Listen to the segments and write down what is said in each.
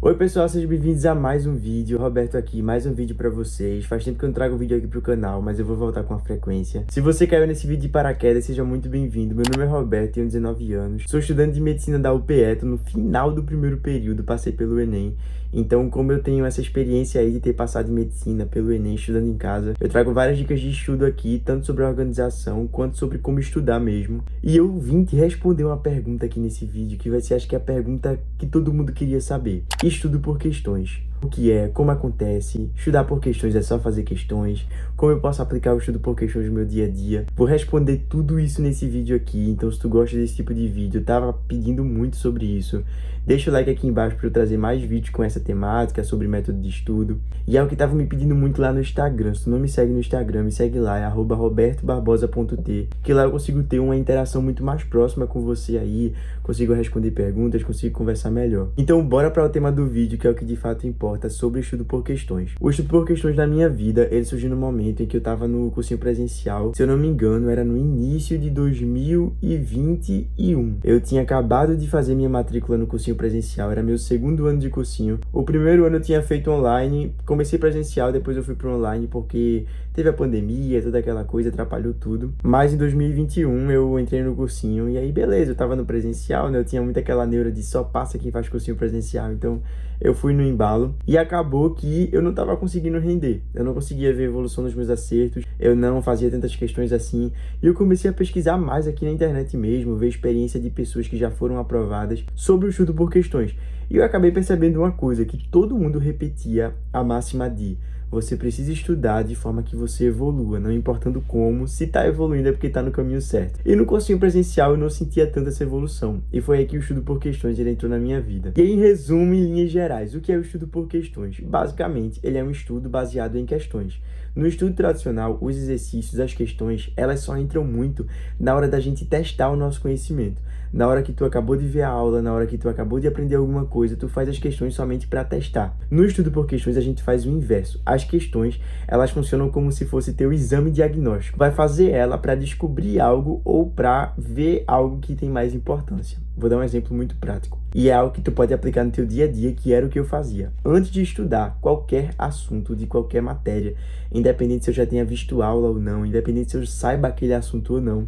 Oi pessoal, sejam bem-vindos a mais um vídeo. Roberto aqui, mais um vídeo pra vocês. Faz tempo que eu não trago um vídeo aqui pro canal, mas eu vou voltar com a frequência. Se você caiu nesse vídeo de paraquedas, seja muito bem-vindo. Meu nome é Roberto, tenho 19 anos. Sou estudante de medicina da UPE, tô no final do primeiro período, passei pelo Enem. Então, como eu tenho essa experiência aí de ter passado em medicina pelo Enem, estudando em casa, eu trago várias dicas de estudo aqui, tanto sobre a organização, quanto sobre como estudar mesmo. E eu vim te responder uma pergunta aqui nesse vídeo, que vai ser, acho que, a pergunta que todo mundo queria saber. Estudo por questões. O que é, como acontece, estudar por questões é só fazer questões, como eu posso aplicar o estudo por questões no meu dia a dia. Vou responder tudo isso nesse vídeo aqui, então se tu gosta desse tipo de vídeo, eu tava pedindo muito sobre isso. Deixa o like aqui embaixo para eu trazer mais vídeos com essa temática, sobre método de estudo. E é o que tava me pedindo muito lá no Instagram. Se tu não me segue no Instagram, me segue lá, é @robertobarbosa.t, que lá eu consigo ter uma interação muito mais próxima com você aí, consigo responder perguntas, consigo conversar melhor. Então bora para o tema do vídeo, que é o que de fato importa, sobre o estudo por questões. O estudo por questões na minha vida, ele surgiu no momento em que eu tava no cursinho presencial. Se eu não me engano, era no início de 2021. Eu tinha acabado de fazer minha matrícula no cursinho presencial, era meu segundo ano de cursinho. O primeiro ano eu tinha feito online, comecei presencial, depois eu fui pro online porque teve a pandemia, toda aquela coisa, atrapalhou tudo. Mas em 2021 eu entrei no cursinho e aí beleza, eu tava no presencial, né? Eu tinha muito aquela neura de só passa quem faz cursinho presencial, então eu fui no embalo e acabou que eu não tava conseguindo render. Eu não conseguia ver evolução nos meus acertos, eu não fazia tantas questões assim. E eu comecei a pesquisar mais aqui na internet mesmo, ver experiência de pessoas que já foram aprovadas sobre o estudo por questões. E eu acabei percebendo uma coisa, que todo mundo repetia a máxima de: você precisa estudar de forma que você evolua, não importando como, se tá evoluindo é porque tá no caminho certo. E no cursinho presencial eu não sentia tanta essa evolução, e foi aí que o estudo por questões ele entrou na minha vida. E em resumo, em linhas gerais, o que é o estudo por questões? Basicamente, ele é um estudo baseado em questões. No estudo tradicional, os exercícios, as questões, elas só entram muito na hora da gente testar o nosso conhecimento. Na hora que tu acabou de ver a aula, na hora que tu acabou de aprender alguma coisa, tu faz as questões somente para testar. No estudo por questões, a gente faz o inverso. As questões, elas funcionam como se fosse teu exame diagnóstico. Vai fazer ela para descobrir algo ou para ver algo que tem mais importância. Vou dar um exemplo muito prático. E é algo que tu pode aplicar no teu dia a dia, que era o que eu fazia. Antes de estudar qualquer assunto de qualquer matéria, independente se eu já tenha visto aula ou não, independente se eu saiba aquele assunto ou não,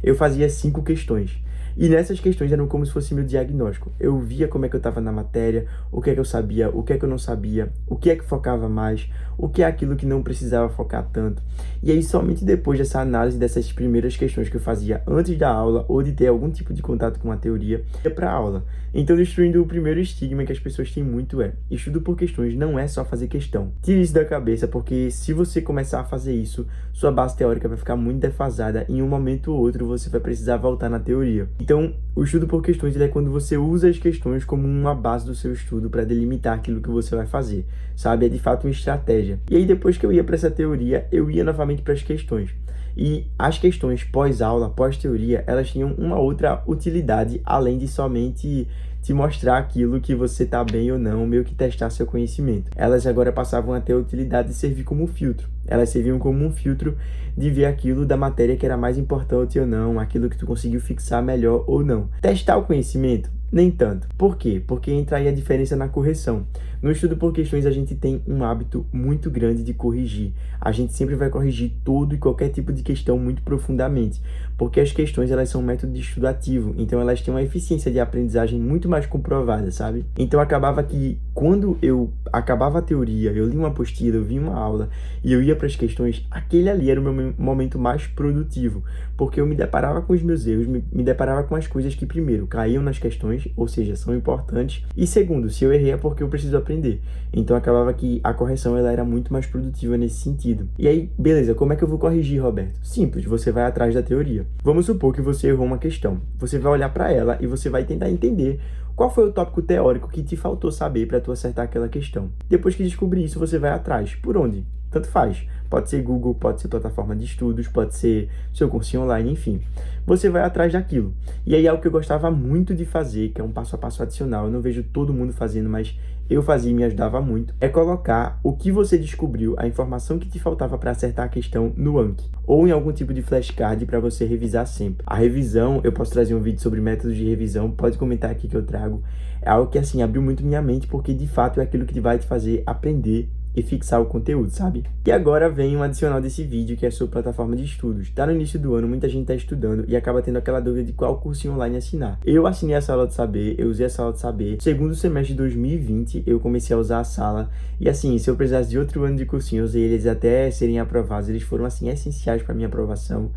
eu fazia 5 questões. E nessas questões eram como se fosse meu diagnóstico. Eu via como é que eu estava na matéria, o que é que eu sabia, o que é que eu não sabia, o que é que focava mais, o que é aquilo que não precisava focar tanto. E aí somente depois dessa análise dessas primeiras questões que eu fazia antes da aula ou de ter algum tipo de contato com a teoria, ia para a aula. Então, destruindo o primeiro estigma que as pessoas têm muito estudo por questões não é só fazer questão. Tire isso da cabeça, porque se você começar a fazer isso, sua base teórica vai ficar muito defasada e em um momento ou outro você vai precisar voltar na teoria. Então, o estudo por questões ele é quando você usa as questões como uma base do seu estudo para delimitar aquilo que você vai fazer, sabe? É de fato uma estratégia. E aí, depois que eu ia para essa teoria, eu ia novamente para as questões. E as questões pós-aula, pós-teoria, elas tinham uma outra utilidade, além de somente te mostrar aquilo que você tá bem ou não, meio que testar seu conhecimento. Elas agora passavam a ter a utilidade de servir como filtro. Elas serviam como um filtro de ver aquilo da matéria que era mais importante ou não, aquilo que tu conseguiu fixar melhor ou não. Testar o conhecimento? Nem tanto. Por quê? Porque entra aí a diferença na correção. No estudo por questões, a gente tem um hábito muito grande de corrigir. A gente sempre vai corrigir todo e qualquer tipo de questão muito profundamente, porque as questões, elas são um método de estudo ativo, então elas têm uma eficiência de aprendizagem muito mais comprovada, sabe? Então acabava que, quando eu acabava a teoria, eu li uma apostila, eu vi uma aula, e eu ia para as questões, aquele ali era o meu momento mais produtivo, porque eu me deparava com os meus erros, me deparava com as coisas que, primeiro, caíam nas questões, ou seja, são importantes, e segundo, se eu errei é porque eu preciso aprender. Então acabava que a correção ela era muito mais produtiva nesse sentido. E aí, beleza, como é que eu vou corrigir, Roberto? Simples, você vai atrás da teoria. Vamos supor que você errou uma questão. Você vai olhar para ela e você vai tentar entender qual foi o tópico teórico que te faltou saber para tu acertar aquela questão. Depois que descobrir isso, você vai atrás. Por onde? Tanto faz. Pode ser Google, pode ser plataforma de estudos, pode ser seu cursinho online, enfim. Você vai atrás daquilo. E aí é o que eu gostava muito de fazer, que é um passo a passo adicional. Eu não vejo todo mundo fazendo, mas eu fazia e me ajudava muito, é colocar o que você descobriu, a informação que te faltava para acertar a questão no Anki, ou em algum tipo de flashcard para você revisar sempre. A revisão, eu posso trazer um vídeo sobre métodos de revisão, pode comentar aqui que eu trago. É algo que, assim, abriu muito minha mente, porque de fato é aquilo que vai te fazer aprender e fixar o conteúdo, sabe? E agora vem um adicional desse vídeo, que é a sua plataforma de estudos. Tá no início do ano, muita gente tá estudando e acaba tendo aquela dúvida de qual cursinho online assinar. Eu assinei a Sala de Saber, eu usei a Sala de Saber. Segundo semestre de 2020, eu comecei a usar a Sala. E assim, se eu precisasse de outro ano de cursinho, eu usei eles até serem aprovados. Eles foram, assim, essenciais para minha aprovação.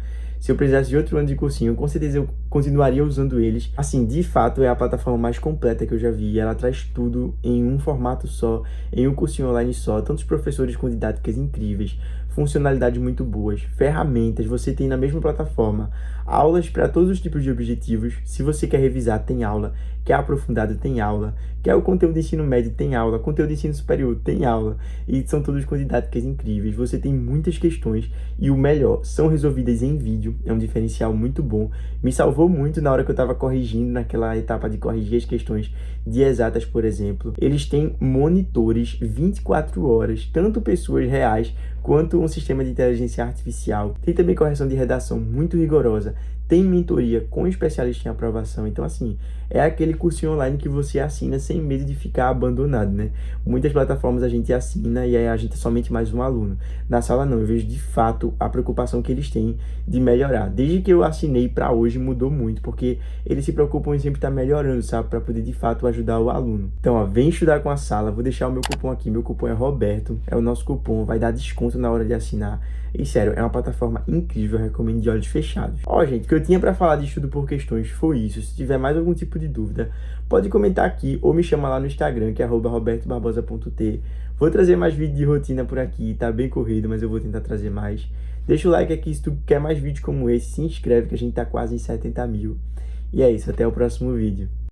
Se eu precisasse de outro ano de cursinho, com certeza eu continuaria usando eles. Assim, de fato, é a plataforma mais completa que eu já vi. Ela traz tudo em um formato só, em um cursinho online só. Tantos professores com didáticas incríveis, funcionalidades muito boas, ferramentas, você tem na mesma plataforma aulas para todos os tipos de objetivos. Se você quer revisar, tem aula. Quer aprofundado, tem aula. Quer o conteúdo de ensino médio, tem aula. Conteúdo de ensino superior, tem aula. E são todos com didáticas incríveis. Você tem muitas questões e o melhor, são resolvidas em vídeo. É um diferencial muito bom. Me salvou muito na hora que eu estava corrigindo, naquela etapa de corrigir as questões de exatas, por exemplo. Eles têm monitores 24 horas, tanto pessoas reais quanto um sistema de inteligência artificial. Tem também correção de redação muito rigorosa. Tem mentoria com especialista em aprovação. Então, assim, é aquele cursinho online que você assina sem medo de ficar abandonado, né? Muitas plataformas a gente assina e aí a gente é somente mais um aluno. Na Sala não, eu vejo de fato a preocupação que eles têm de melhorar. Desde que eu assinei para hoje mudou muito, porque eles se preocupam em sempre estar melhorando, sabe? Para poder de fato ajudar o aluno. Então, ó, vem estudar com a Sala. Vou deixar o meu cupom aqui. Meu cupom é Roberto. É o nosso cupom. Vai dar desconto na hora de assinar. E sério, é uma plataforma incrível, eu recomendo de olhos fechados. Ó, gente, o que eu tinha para falar de estudo por questões foi isso. Se tiver mais algum tipo de dúvida, pode comentar aqui ou me chama lá no Instagram, que é @robertobarbosa.t. Vou trazer mais vídeo de rotina por aqui, tá bem corrido, mas eu vou tentar trazer mais. Deixa o like aqui se tu quer mais vídeos como esse, se inscreve que a gente tá quase em 70 mil. E é isso, até o próximo vídeo.